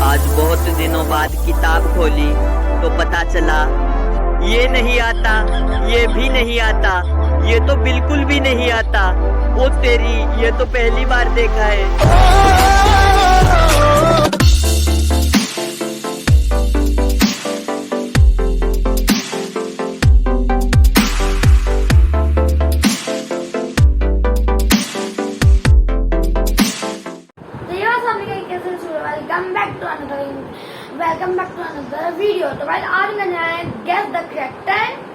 आज बहुत दिनों बाद किताब खोली तो पता चला ये नहीं आता, ये भी नहीं आता, ये तो बिल्कुल भी नहीं आता। ओ तेरी, ये तो पहली बार देखा है। Welcome back to another video. तो भाई आज मैंने आया guess the correct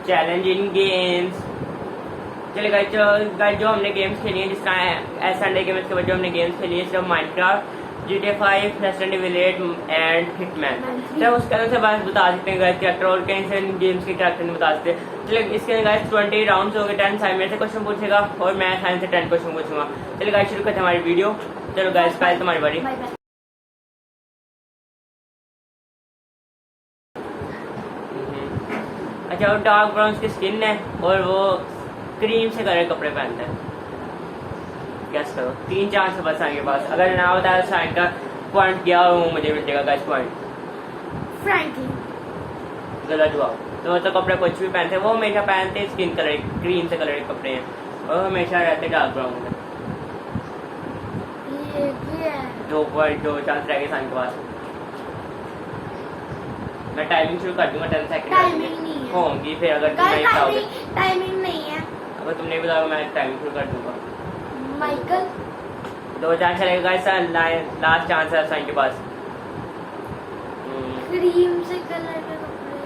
challenge in games. चलिए गाइस जो हमने गेम्स खेली हैं, जिस तरह संडे के बाद जो हमने गेम्स खेली है सिर्फ Minecraft, GTA 5, resident evil 8 and hitman. तो उसके अंदर से बात बता सकते हैं गाइस कैरेक्टर, और कहीं से गेम्स के कैरेक्टर नहीं बता सकते। चलिए इसके अंदर गाइस 20 राउंड्स हो गए। 10 साइड में से क्वेश्चन पूछेगा और मैं साइंस से 10 क्वेश्चन पूछूंगा। चलिए गाइस शुरू करते हैं हमारी वीडियो। चलो गाइस पहले तुम्हारी बारी। अच्छा, वो डार्क ब्राउन की स्किन है और वो क्रीम से करे कपड़े पहनते हैं। गैस करो, 3 चांस बस आएंगे पास। अगर ना बताया तो साइन का पॉइंट गया और वो मुझे मिल जाएगा गाइस पॉइंट। फ्रैंकली गलत हुआ। तो मतलब कपड़े कुछ भी पहनते हैं, वो हमेशा पहनते हैं स्किन कलर क्रीम से कलर के कपड़े हैं और हमेशा रहते डार्क ब्राउन में। ये 2 चांस रह गए साइन के पास। मैं टाइमिंग शुरू कर दूंगा 10 सेकंड टाइमिंग नहीं है होंगी, फिर अगर तुम नहीं बताओगे, टाइमिंग नहीं है। अगर तुम नहीं बताओगे मैं टाइमिंग शुरू कर दूंगा। माइकल 2 चांस चलेगा गाइस, लास्ट चांस है साइन के पास। क्रीम से कलर के कपड़े।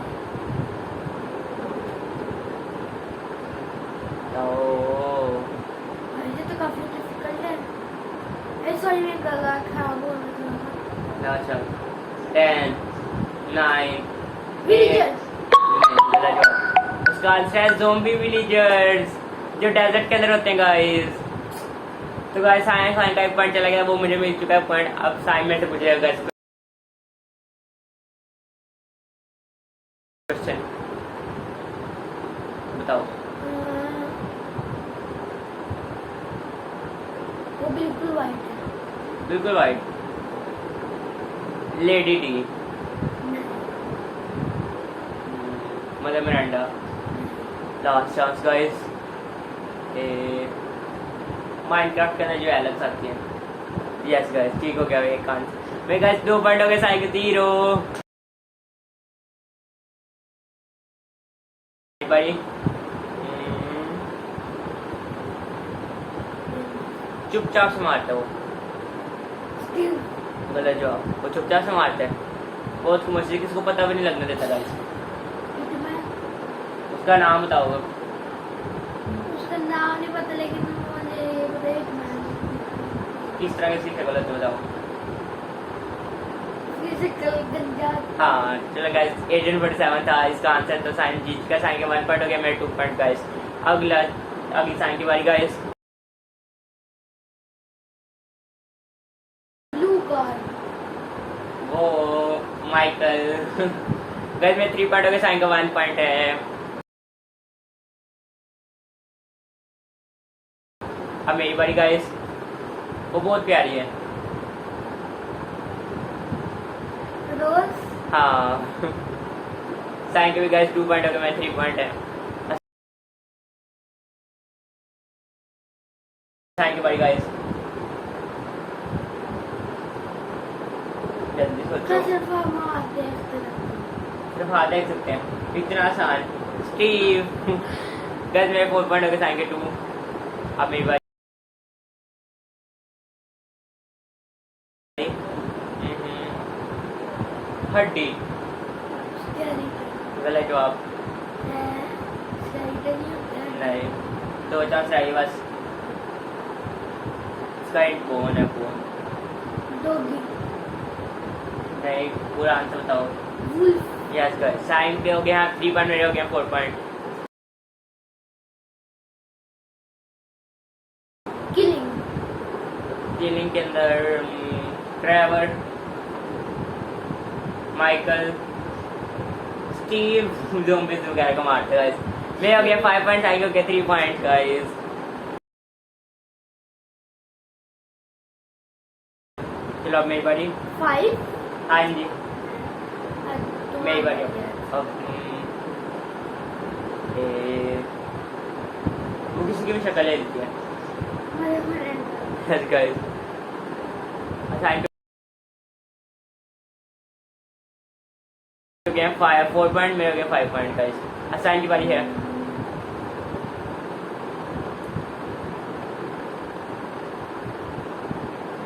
ये तो काफी डिफिकल्ट है। सॉरी मैं गला खराब हो रहा था। अच्छा 10 9 विलेजर्स। उसका आंसर है ज़ोंबी विलेजर्स, जो डेजर्ट के अंदर होते हैं गाइस। तो गाइस साइन का एक पॉइंट चला गया, वो मुझे मिल चुका है पॉइंट। अब साइन में से पूछेगा गाइस क्वेश्चन, बताओ। वो बिल्कुल वाइट है। बिल्कुल white. Lady D, mother Miranda. Last chance guys. Minecraft के अंदर जो एलेक्स आती है। यस गाइस ठीक हो गया एक आंसर। मेरे गाइस 2 पॉइंट हो गए, साइकिल 0 भाई। चुपचाप से मारता है वो। गलत जवाब। वो चुपचाप से मारता है, बहुत मुश्किल, किसको पता भी नहीं लगने देता गाइस। उसका नाम बताओ। उसका नाम नहीं पता, लेकिन मुझे किस तरह के सीखे गलत बताओ। फिजिकल गंजा। हाँ चलो गाइस 1847 था इसका आंसर। तो साइन जीत का, साइन के 1 पॉइंट हो गया, मेरे 2 पॉइंट गाइस। अगली साइन की बारी गाइस। Blue card. वो माइकल। गाइस में 3 पॉइंट हो गए, साइन का 1 पॉइंट है। अब मेरी बारी गाइस। वो बहुत प्यारी है। रोज। हाँ साइन के भी गाइस 2 पॉइंट हो गए, मैं 3 पॉइंट है। साइन की बारी गाइस। जल्दी सोचो। सिर्फ हाथ देख सकते हैं, इतना आसान। स्टीव। गाइस मेरे 4 पॉइंट हो गए, साइन के 2। अब मेरी बारी। हड्डी। गलत जवाब। नहीं, 2 चांस रह गए बस। स्काइट बोन है, बोन। डॉगी। नहीं, पूरा आंसर बताओ। वुल्फ। यस गाइस साइन पे हो गया 3 पॉइंट, मेरे हो गया 4 पॉइंट। किलिंग के अंदर ट्रेवर, माइकल, स्टीव ज़ोंबीज़ वगैरह को मारते गाइस। मेरे हो गया 5 पॉइंट, आई हो गया 3 पॉइंट गाइस। चलो अब मेरी बारी। 5 हाँ जी तुम्हारी मेरी बारी बारी है। अब वो किसी की भी शक्ल ले लेती है मेरे फ्रेंड गाइस असाइन हो गया 4 पॉइंट मेरे हो गया 5 पॉइंट गाइस असाइन की बारी है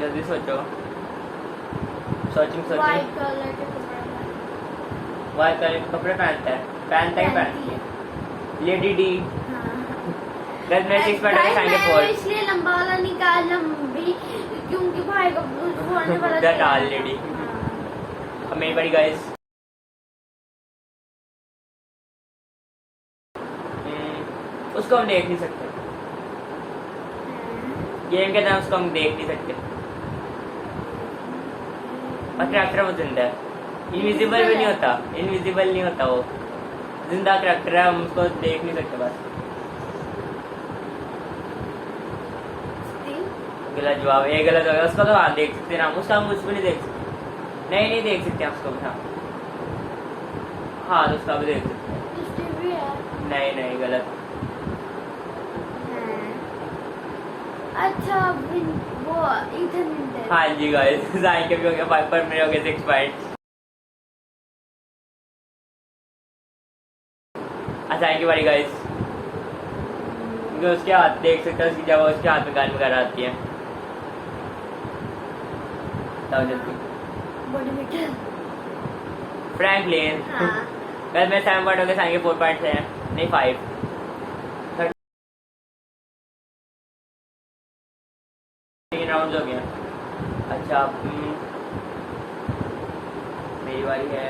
जल्दी सोचो सोचिंग वाइट सोचिंग कलर के कपड़े पहने। वाइट कलर के कपड़े पहनता ही पहनती है लेडी डी हाँ। गाइस मेरे 6 पॉइंट है साइन के 4 इसलिए लंबा वाला निकाल लंबी क्योंकि भाई का होने वाला That already. अब मेरी बारी गाइस उसको हम देख नहीं सकते गेम के टाइम उसको हम देख नहीं सकते और करैक्टर वो जिंदा है इनविजिबल भी नहीं होता इनविजिबल नहीं होता वो जिंदा करैक्टर है हम उसको देख नहीं सकते बस गलत जवाब ये गलत हो गया उसका तो हाँ देख सकते ना उसका हम उसको नहीं देख सकते नहीं देख सकते हम उसको हाँ हाँ तो उसका भी देख सकते हैं नहीं गलत अच्छा वो इधर हाँ जी गाइस साइन के भी हो गया 5 पर मेरे हो गए 6 पॉइंट असाइन की बारी गाइस उसके हाथ देख सकते हो उसकी जब उसके हाथ में गान वगैरह आती है जल्दी फ्रैंकलिन गाइस मेरे 7 पॉइंट हो गए साइन के 4 पॉइंट हैं नहीं 5 राउंड हो गया अच्छा मेरी बारी है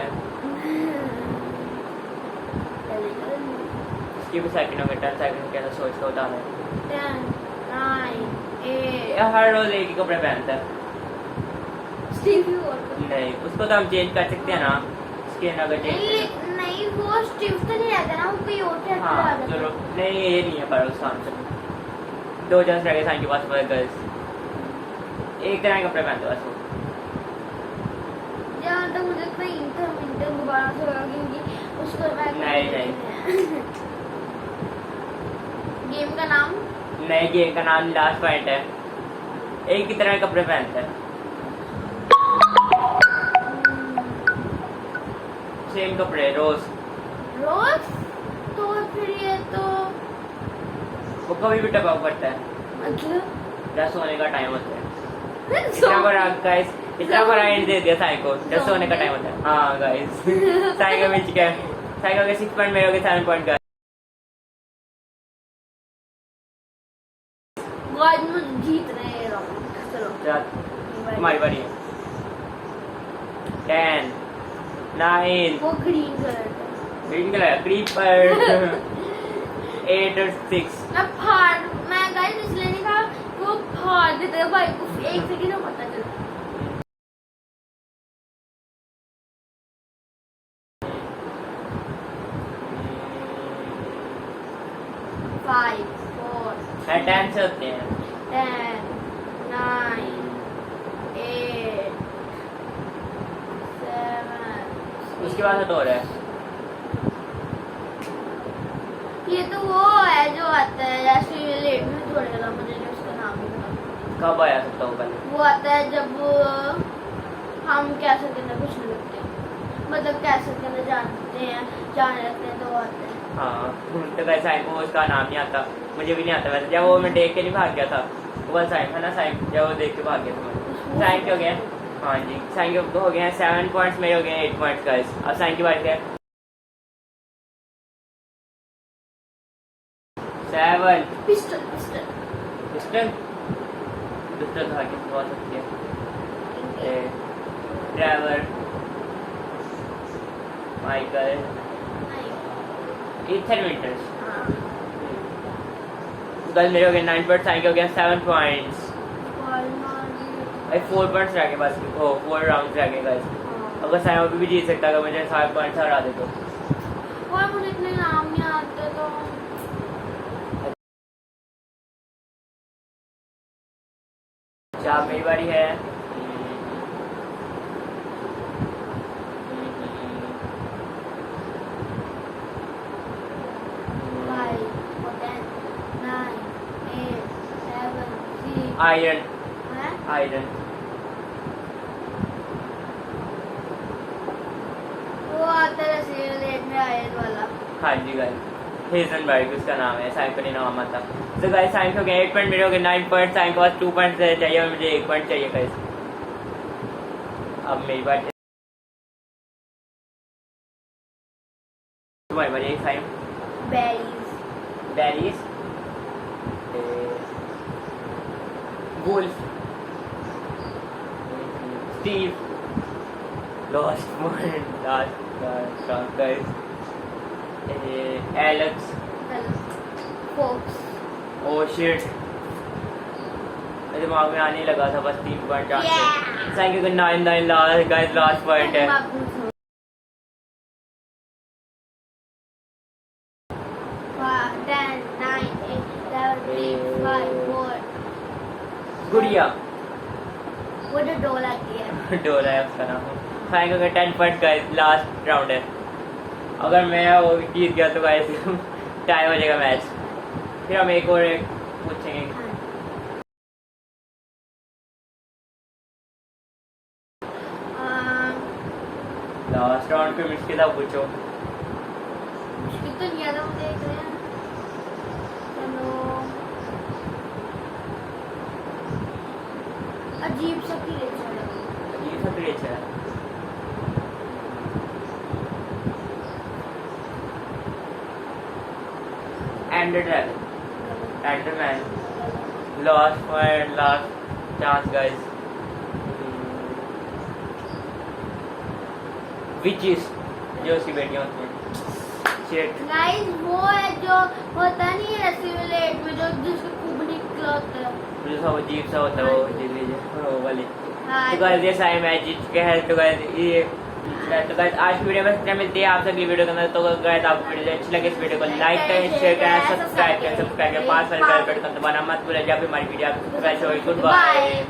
इसकी भी सेकंड हो गया 10 सेकंड कैसा सोच के होता है 10 9 8 हर रोज एक ही कपड़े पहनता है स्टीव नहीं उसको तो हम चेंज कर सकते हैं ना स्किन अगर चेंज नहीं वो स्टीव तो नहीं रहता ना वो कोई और रहता हाँ है चलो नहीं ये नहीं है पर उसका आंसर 2 चांस रह गए साइन के पास पर गर्ल्स एक तरह के कपड़े पहनते बस वो जहाँ तक मुझे इतना इंटर दोबारा से होगा क्योंकि उसको नहीं गेम का नाम नए गेम का नाम लास्ट पॉइंट है एक ही तरह के कपड़े पहनते हैं सेम कपड़े रोज तो फिर ये तो वो कभी भी टपा पड़ता है मतलब जब सोने का टाइम होता है इतना बड़ा एंड दे दिया साई को जब सोने का टाइम होता है हाँ गाइस साई का मिल गया साई का 6 पॉइंट मेरे हो गए 7 पॉइंट का आज मुझे जीत रहे हैं चलो तुम्हारी बारी है 10 9 वो ग्रीन कलर क्रीपर 8 और 6 मैं गाइस इसलिए नहीं कहा वो फाड़ देते हैं भाई को एक सेकंड में पता चलता 5 4 10 से होते हैं 10 9 8 7 उसके बाद तो हो रहा है ये तो वो है जो आता है जैसे लेट में थोड़े मुझे नहीं उसका नाम नहीं पता कब आया सकता हूँ पहले वो आता है जब हम कैसे के अंदर कुछ नहीं लगते मतलब कैसे के अंदर जाने लगते हैं तो वो आते हैं हाँ तो वैसे साइम को उसका नाम नहीं आता मुझे भी नहीं आता वैसे जब वो मैं देख के नहीं भाग गया था वो बस साइम है ना साइम जब वो देख के भाग गया था साइम के हो गया हाँ जी साइम के हो गए 7 पॉइंट्स मेरे हो गए 8 पॉइंट्स गाइस अब साइम की बात है 7 पिस्टल पिस्टल पिस्टल था कि बहुत अच्छी है driver Michael either meters guys मेरे हो गए 9 पॉइंट्स साइम के हो गया 7 पॉइंट्स 4 पॉइंट्स रह गए बस 4 राउंड्स रह गए गाइस अगर साइम अभी भी जीत सकता अगर मुझे 5 पॉइंट्स हरा दे तो और मुझे इतने नाम नहीं आते तो अच्छा मेरी बारी है आयरन है आयरन वो आता है रेड में आयरन वाला। हाँ जी गाइस हेजनबर्ग उसका नाम है, साइम को नहीं नाम आता। तो गाइस साइम को 8 पॉइंट, मेरे हो गए 9 पॉइंट, साइम के पास 2 पॉइंट चाहिए और मुझे 1 पॉइंट चाहिए गाइस। अब मेरी बात तुम्हारी बारी साइम। Berries berries wolf Steve lost point last guys Alex fox oh shit मेरे दिमाग में आने लगा था बस 3 point chance thank you 9 last guys last point है। 10 9 8 7 3 5 4 गुड़िया वो जो डोल आती है डोरा है उसका नाम। Thank you 10 point guys last round है। अगर मैं वो जीत गया तो गाइस टाइम हो जाएगा मैच, फिर हम एक और एक पूछेंगे। लास्ट राउंड पे मुश्किल था, पूछो। मुश्किल तो नहीं आता मुझे देख रहे हैं। चलो अजीब सा क्रिएचर है। ये सब क्रिएचर है। Ender dragon Enderman last point last chance guys. Witches जो उसकी बेटियां होती हैं। शिट गाइस वो है जो होता नहीं है सिमुलेट में जो जिसको खूब निकला होता है। जो सब अजीब सा होता है वो जिंदगी वो वाली। हाँ तो गाइस ये सारे मैच जीत चुके हैं। तो गाइस ये तो गाइस आज की वीडियो में इतना मिलते हैं आपसे अगली वीडियो के अंदर। तो गाइस आपको वीडियो अच्छी लगे इस वीडियो को लाइक करें, शेयर करें, सब्सक्राइब करें, पास वाले बेल बटन दबाना मत भूलें। जब भी हमारी वीडियो आपको सब्सक्राइब होगी। Good bye.